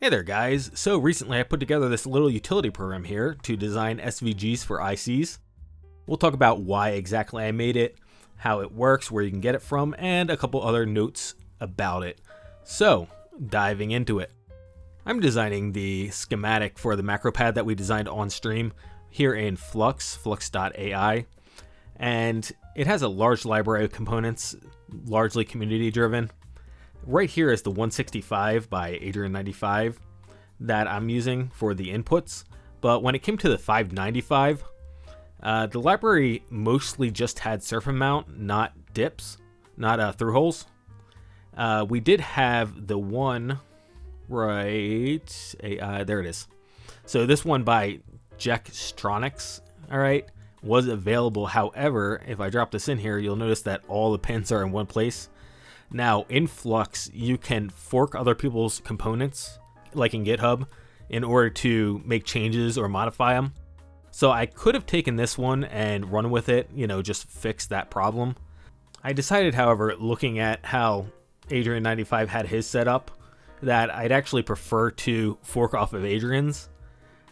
Hey there guys, so recently I put together this little utility program here to design SVGs for ICs. We'll talk about why exactly I made it, how it works, where you can get it from, and a couple other notes about it. So, diving into it. I'm designing the schematic for the macro pad that we designed on stream here in flux.ai, and it has a large library of components, largely community driven. Right here is the 165 by Adrian95 that I'm using for the inputs, but when it came to the 595, the library mostly just had surface mount, not dips, not through holes. We did have the one, right, there it is. So this one by Jekstronics, all right, was available. However, if I drop this in here, you'll notice that all the pins are in one place. Now, in Flux, you can fork other people's components, like in GitHub, in order to make changes or modify them. So I could have taken this one and run with it, just fix that problem. I decided, however, looking at how Adrian95 had his set up, that I'd actually prefer to fork off of Adrian's,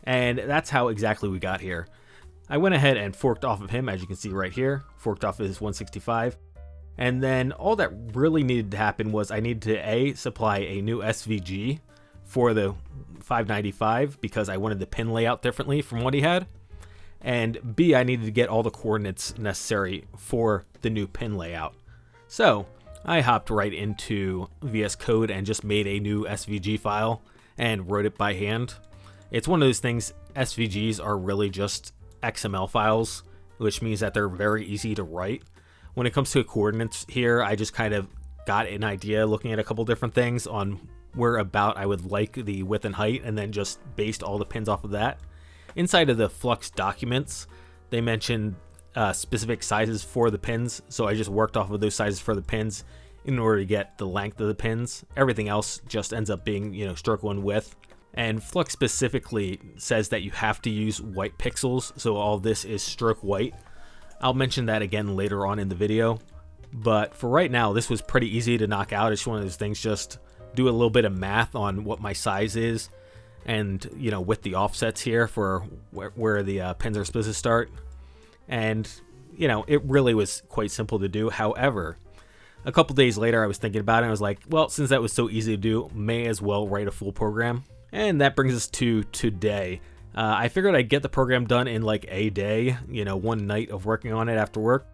and that's how exactly we got here. I went ahead and forked off of him, as you can see right here, forked off of his 165. And then all that really needed to happen was I needed to A, supply a new SVG for the 595 because I wanted the pin layout differently from what he had. And B, I needed to get all the coordinates necessary for the new pin layout. So I hopped right into VS Code and just made a new SVG file and wrote it by hand. It's one of those things, SVGs are really just XML files, which means that they're very easy to write. When it comes to coordinates here, I just kind of got an idea looking at a couple different things on where about I would like the width and height, and then just based all the pins off of that. Inside of the Flux documents, they mentioned specific sizes for the pins, so I just worked off of those sizes for the pins in order to get the length of the pins. Everything else just ends up being, stroke 1 width. And Flux specifically says that you have to use white pixels, so all this is stroke white. I'll mention that again later on in the video, but for right now, this was pretty easy to knock out. It's one of those things, just do a little bit of math on what my size is, and with the offsets here for where the pins are supposed to start. And it really was quite simple to do. However, a couple days later, I was thinking about it, and I was like, well, since that was so easy to do, may as well write a full program. And that brings us to today. I figured I'd get the program done in like a day, one night of working on it after work.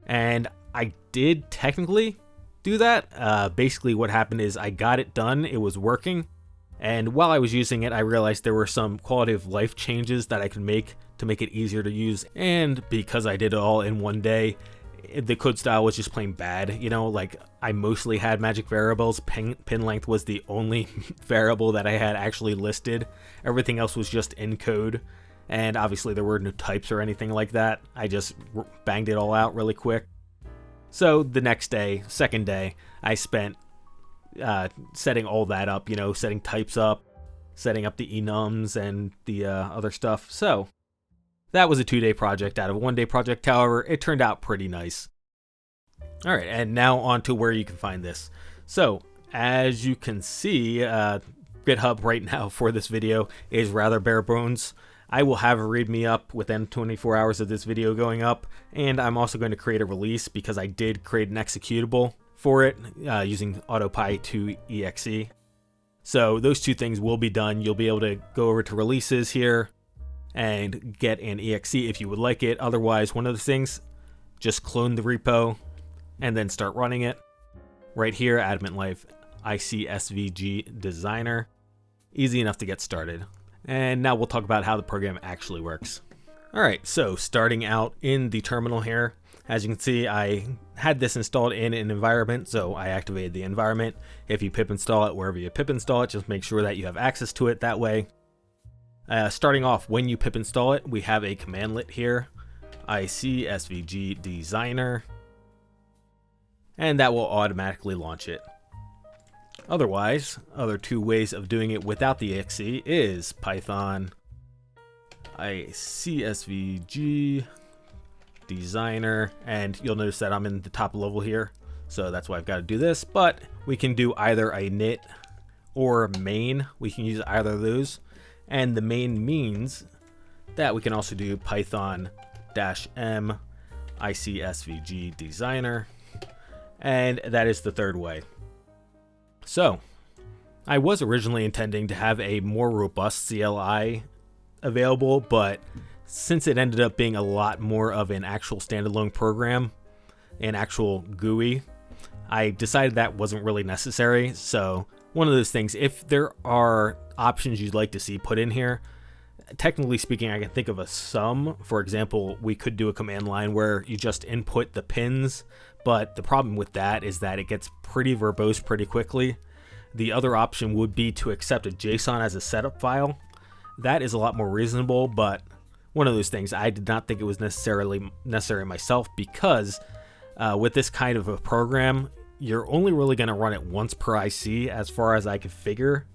And I did technically do that. Basically what happened is I got it done, it was working. And while I was using it, I realized there were some quality of life changes that I could make to make it easier to use. And because I did it all in one day, the code style was just plain bad. Like I mostly had magic variables. Pin length was the only variable that I had actually listed. Everything else was just in code. And obviously there were no types or anything like that. I just banged it all out really quick. So the next day, second day, I spent setting all that up, setting types up, setting up the enums and the other stuff. So that was a 2-day project out of a 1-day project. However, it turned out pretty nice. All right, and now on to where you can find this. So as you can see, GitHub right now for this video is rather bare bones. I will have a README up within 24 hours of this video going up, and I'm also going to create a release because I did create an executable for it using AutoPy2exe. So those two things will be done. You'll be able to go over to releases here and get an exe if you would like it. Otherwise, one of the things, just clone the repo and then start running it. Right here, Adamant Life IC SVG Designer. Easy enough to get started. And now we'll talk about how the program actually works. All right, so starting out in the terminal here, as you can see, I had this installed in an environment, so I activated the environment. If you pip install it, wherever you pip install it, just make sure that you have access to it that way. Starting off, when you pip install it, we have a commandlet here, IC SVG Designer, and that will automatically launch it. Otherwise, other two ways of doing it without the exe is Python IC SVG Designer, and you'll notice that I'm in the top level here, so that's why I've got to do this. But we can do either a init or main. We can use either of those. And the main means that we can also do Python -m ICSVG designer. And that is the third way. So I was originally intending to have a more robust CLI available, but since it ended up being a lot more of an actual standalone program, an actual GUI, I decided that wasn't really necessary. So one of those things, if there are options you'd like to see put in here, technically speaking, I can think of a sum. For example, we could do a command line where you just input the pins, but the problem with that is that it gets pretty verbose pretty quickly. The other option would be to accept a JSON as a setup file. That is a lot more reasonable, but one of those things, I did not think it was necessary myself, because with this kind of a program, you're only really going to run it once per IC as far as I could figure.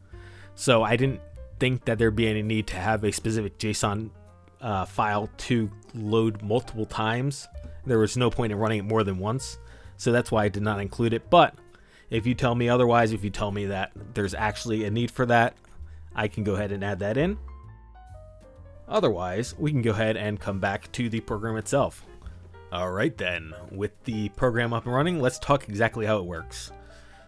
So I didn't think that there'd be any need to have a specific JSON file to load multiple times. There was no point in running it more than once. So that's why I did not include it. But if you tell me otherwise, if you tell me that there's actually a need for that, I can go ahead and add that in. Otherwise, we can go ahead and come back to the program itself. All right then, with the program up and running, let's talk exactly how it works.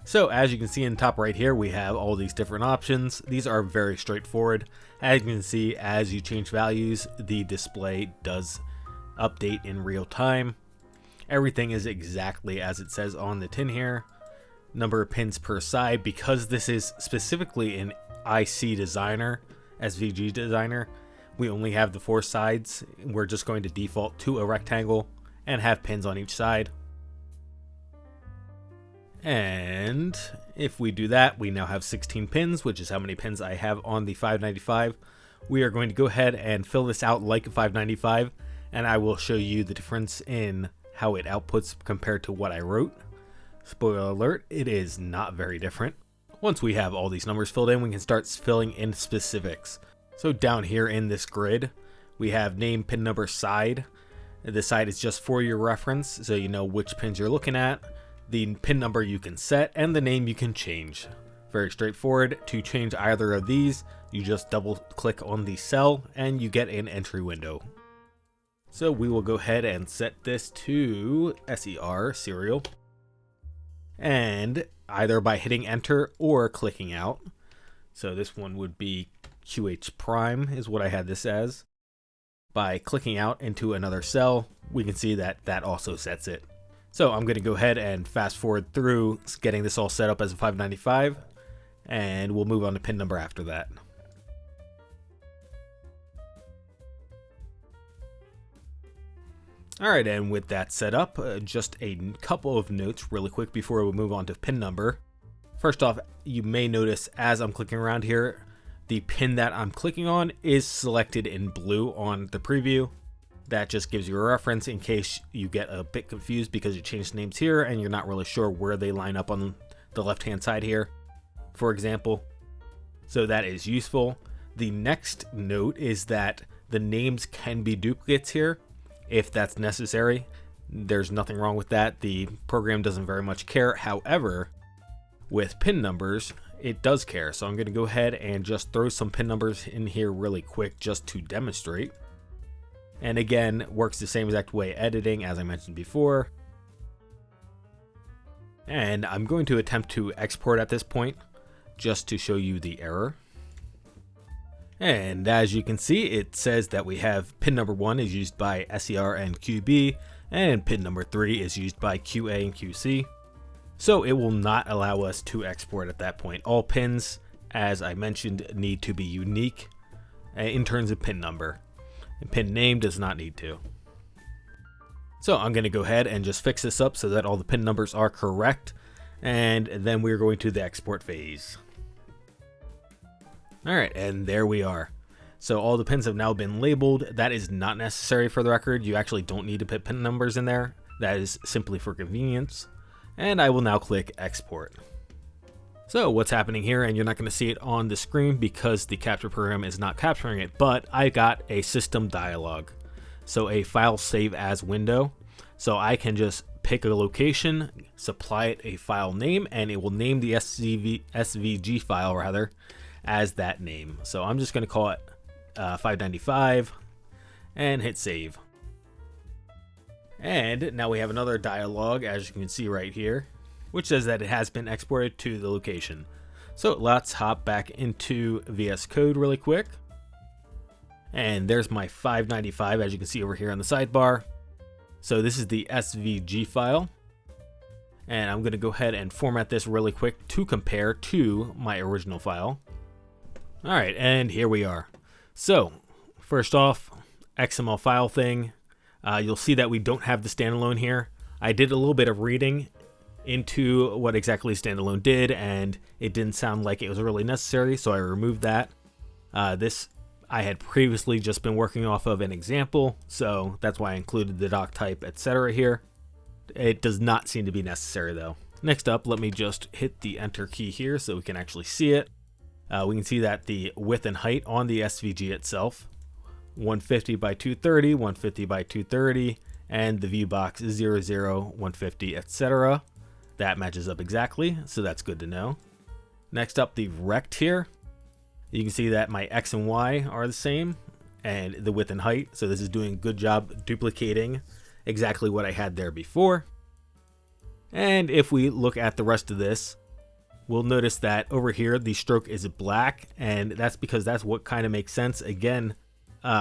So as you can see in the top right here, we have all these different options. These are very straightforward. As you can see, as you change values, the display does update in real time. Everything is exactly as it says on the tin here. Number of pins per side, because this is specifically an IC designer, SVG designer, we only have the 4 sides. We're just going to default to a rectangle and have pins on each side. And if we do that, we now have 16 pins, which is how many pins I have on the 595. We are going to go ahead and fill this out like a 595, and I will show you the difference in how it outputs compared to what I wrote. Spoiler alert, it is not very different. Once we have all these numbers filled in, we can start filling in specifics. So down here in this grid, we have name, pin number, side. The side is just for your reference, so you know which pins you're looking at. The pin number you can set, and the name you can change. Very straightforward. To change either of these, you just double click on the cell and you get an entry window. So we will go ahead and set this to SER, serial. And either by hitting enter or clicking out. So this one would be QH prime is what I had this as. By clicking out into another cell, we can see that that also sets it. So I'm going to go ahead and fast forward through getting this all set up as a 595, and we'll move on to pin number after that. Alright, and with that set up, just a couple of notes really quick before we move on to pin number. First off, you may notice as I'm clicking around here, the pin that I'm clicking on is selected in blue on the preview. That just gives you a reference in case you get a bit confused because you changed names here and you're not really sure where they line up on the left-hand side here, for example. So that is useful. The next note is that the names can be duplicates here if that's necessary. There's nothing wrong with that. The program doesn't very much care. However, with pin numbers, it does care. So I'm going to go ahead and just throw some pin numbers in here really quick just to demonstrate. And again, works the same exact way editing as I mentioned before. And I'm going to attempt to export at this point just to show you the error. And as you can see, it says that we have pin number 1 is used by SER and QB, and pin number 3 is used by QA and QC. So it will not allow us to export at that point. All pins, as I mentioned, need to be unique in terms of pin number. And pin name does not need to. So I'm going to go ahead and just fix this up so that all the pin numbers are correct. And then we're going to the export phase. Alright, and there we are. So all the pins have now been labeled. That is not necessary for the record. You actually don't need to put pin numbers in there. That is simply for convenience. And I will now click export. So what's happening here, and you're not going to see it on the screen because the capture program is not capturing it, but I got a system dialog. So a file save as window. So I can just pick a location, supply it a file name, and it will name the SVG file rather as that name. So I'm just going to call it 595 and hit save. And now we have another dialog, as you can see right here, which says that it has been exported to the location. So let's hop back into VS Code really quick. And there's my 595, as you can see over here on the sidebar. So this is the SVG file. And I'm going to go ahead and format this really quick to compare to my original file. All right, and here we are. So first off, XML file thing. You'll see that we don't have the standalone here. I did a little bit of reading into what exactly standalone did, and it didn't sound like it was really necessary, so I removed that. This I had previously just been working off of an example, so that's why I included the doc type, etc. here. It does not seem to be necessary though. Next up, let me just hit the enter key here so we can actually see it. We can see that the width and height on the SVG itself, 150 by 230, 150 by 230, and the view box is 00, 150, etc. That matches up exactly, so that's good to know. Next up, the rect here. You can see that my X and Y are the same, and the width and height, so this is doing a good job duplicating exactly what I had there before. And if we look at the rest of this, we'll notice that over here the stroke is black, and that's because that's what kind of makes sense. Again,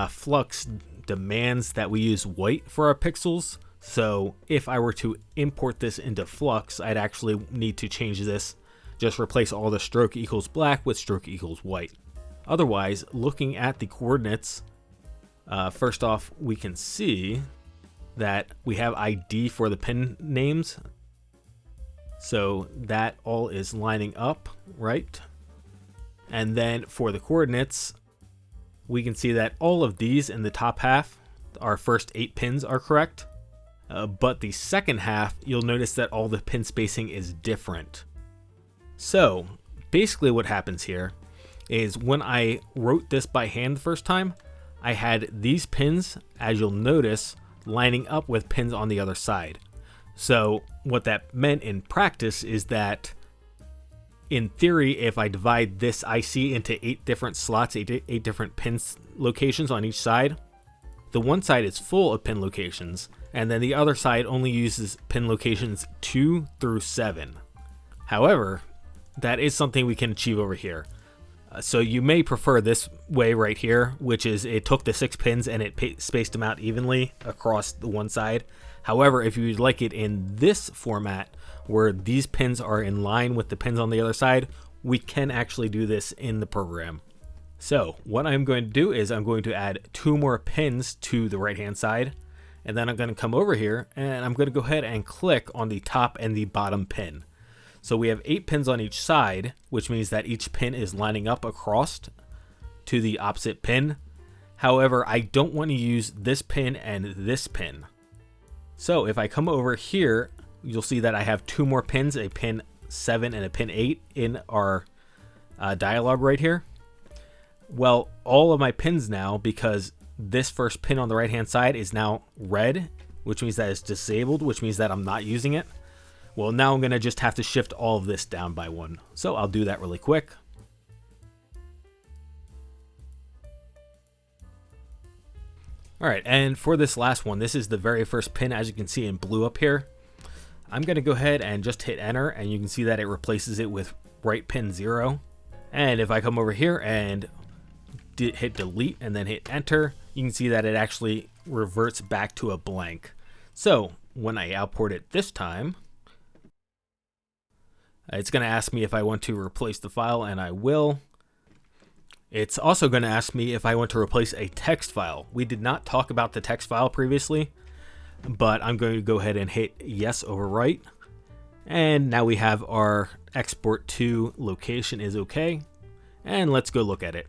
Flux demands that we use white for our pixels, so if I were to import this into Flux, I'd actually need to change this, just replace all the stroke equals black with stroke equals white. Otherwise, looking at the coordinates, first off, we can see that we have ID for the pin names, so that all is lining up, right? And then for the coordinates, we can see that all of these in the top half, our first 8 pins are correct, but the second half, you'll notice that all the pin spacing is different. So basically what happens here is when I wrote this by hand the first time, I had these pins, as you'll notice, lining up with pins on the other side. So what that meant in practice is that in theory, if I divide this IC into 8 different slots, 8 different pin locations on each side, the one side is full of pin locations, and then the other side only uses pin locations 2 through 7. However, that is something we can achieve over here. So you may prefer this way right here, which is it took the 6 pins and it spaced them out evenly across the one side. However, if you'd like it in this format, where these pins are in line with the pins on the other side, we can actually do this in the program. So what I'm going to do is I'm going to add 2 more pins to the right hand side, and then I'm going to come over here and I'm going to go ahead and click on the top and the bottom pin. So we have 8 pins on each side, which means that each pin is lining up across to the opposite pin. However, I don't want to use this pin and this pin. So if I come over here, you'll see that I have 2 more pins, a pin 7 and a pin 8 in our dialog right here. Well, all of my pins now, because this first pin on the right hand side is now red, which means that it's disabled, which means that I'm not using it. Well, now I'm going to just have to shift all of this down by 1. So I'll do that really quick. All right, and for this last one, this is the very first pin, as you can see in blue up here. I'm going to go ahead and just hit enter, and you can see that it replaces it with right pin 0. And if I come over here and hit delete and then hit enter, you can see that it actually reverts back to a blank. So when I output it this time, it's going to ask me if I want to replace the file, and I will. It's also going to ask me if I want to replace a text file. We did not talk about the text file previously, but I'm going to go ahead and hit yes overwrite. And now we have our export to location is okay. And let's go look at it.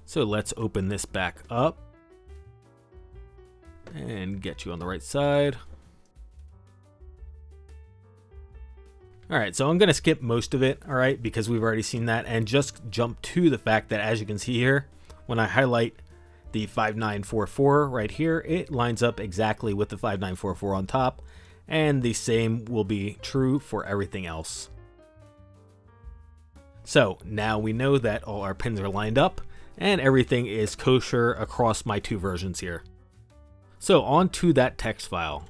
So let's open this back up and get you on the right side. All right, so I'm going to skip most of it, all right, because we've already seen that, and just jump to the fact that, as you can see here, when I highlight the 5944 right here, it lines up exactly with the 5944 on top, and the same will be true for everything else. So now we know that all our pins are lined up and everything is kosher across my two versions here. So on to that text file.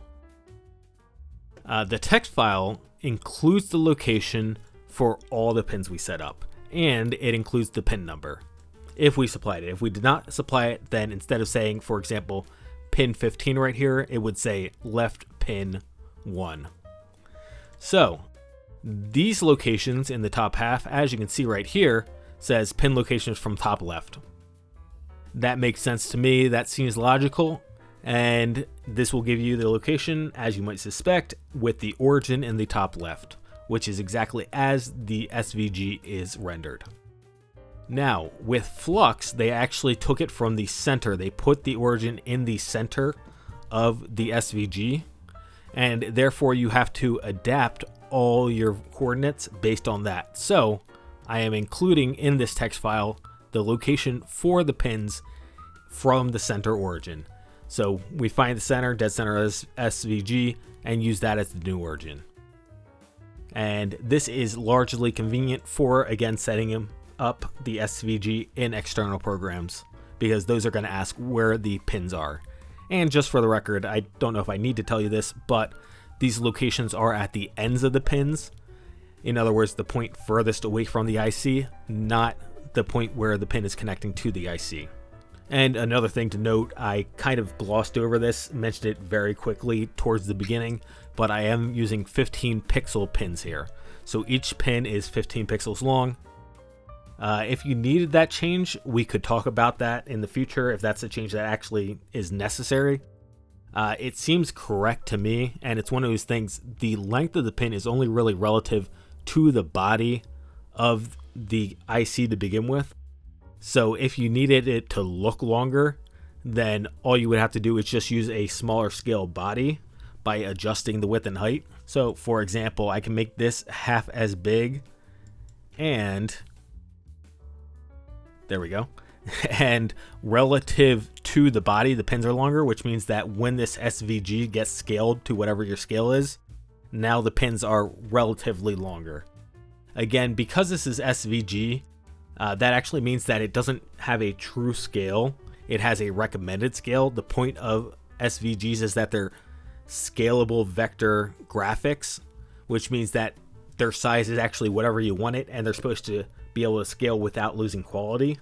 The text file includes the location for all the pins we set up, and it includes the pin number if we supplied it. If we did not supply it, then instead of saying, for example, pin 15 right here, it would say left pin 1. So these locations in the top half, as you can see right here, says pin locations from top left. That makes sense to me. That seems logical. And this will give you the location, as you might suspect, with the origin in the top left, which is exactly as the SVG is rendered. Now, with Flux, they actually took it from the center. They put the origin in the center of the SVG, and therefore you have to adapt all your coordinates based on that. So I am including in this text file the location for the pins from the center origin. So we find the center, dead center as SVG, and use that as the new origin. And this is largely convenient for, again, setting up the SVG in external programs, because those are going to ask where the pins are. And just for the record, I don't know if I need to tell you this, but these locations are at the ends of the pins. In other words, the point furthest away from the IC, not the point where the pin is connecting to the IC. And another thing to note, I kind of glossed over this, mentioned it very quickly towards the beginning, but I am using 15 pixel pins here. So each pin is 15 pixels long. If you needed that change, we could talk about that in the future if that's a change that actually is necessary. It seems correct to me, and it's one of those things, the length of the pin is only really relative to the body of the IC to begin with. So if you needed it to look longer, then all you would have to do is just use a smaller scale body by adjusting the width and height. So for example, I can make this half as big, and there we go. And relative to the body, the pins are longer, which means that when this SVG gets scaled to whatever your scale is, now the pins are relatively longer. Again, because this is SVG, that actually means that it doesn't have a true scale. It has a recommended scale. The point of SVGs is that they're scalable vector graphics, which means that their size is actually whatever you want it, and they're supposed to be able to scale without losing quality.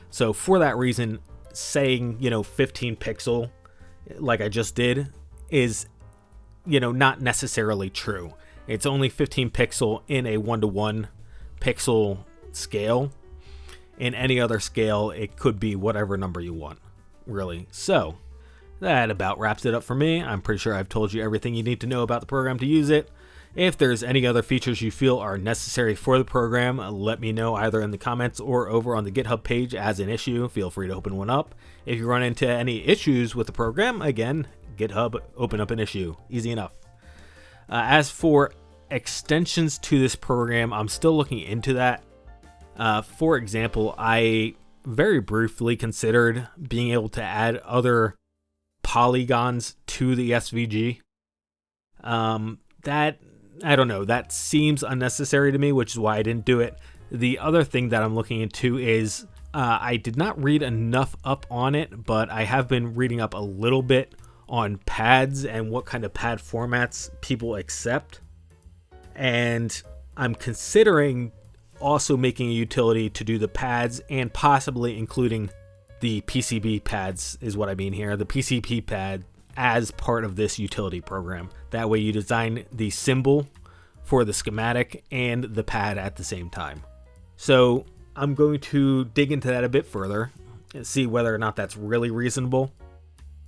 So for that reason, saying, 15 pixel, like I just did, is, not necessarily true. It's only 15 pixel in a 1-to-1 pixel scale. In any other scale, it could be whatever number you want, really. So that about wraps it up for me. I'm pretty sure I've told you everything you need to know about the program to use it. If there's any other features you feel are necessary for the program, let me know either in the comments or over on the GitHub page as an issue. Feel free to open one up. If you run into any issues with the program, again, GitHub, open up an issue. Easy enough. As for extensions to this program, I'm still looking into that. For example, I very briefly considered being able to add other polygons to the SVG. I don't know, that seems unnecessary to me, which is why I didn't do it. The other thing that I'm looking into is I did not read enough up on it, but I have been reading up a little bit on pads and what kind of pad formats people accept. And I'm considering also making a utility to do the pads and possibly including the PCB pads is what I mean here, the PCB pad as part of this utility program. That way you design the symbol for the schematic and the pad at the same time. So I'm going to dig into that a bit further and see whether or not that's really reasonable.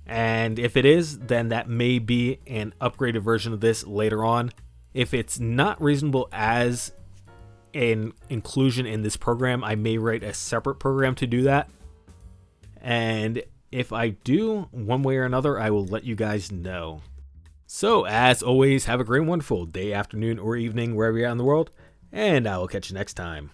And if it is, then that may be an upgraded version of this later on. If it's not reasonable as an inclusion in this program, I may write a separate program to do that. And if I do, one way or another, I will let you guys know. So, as always, have a great, wonderful day, afternoon, or evening, wherever you're at in the world, and I will catch you next time.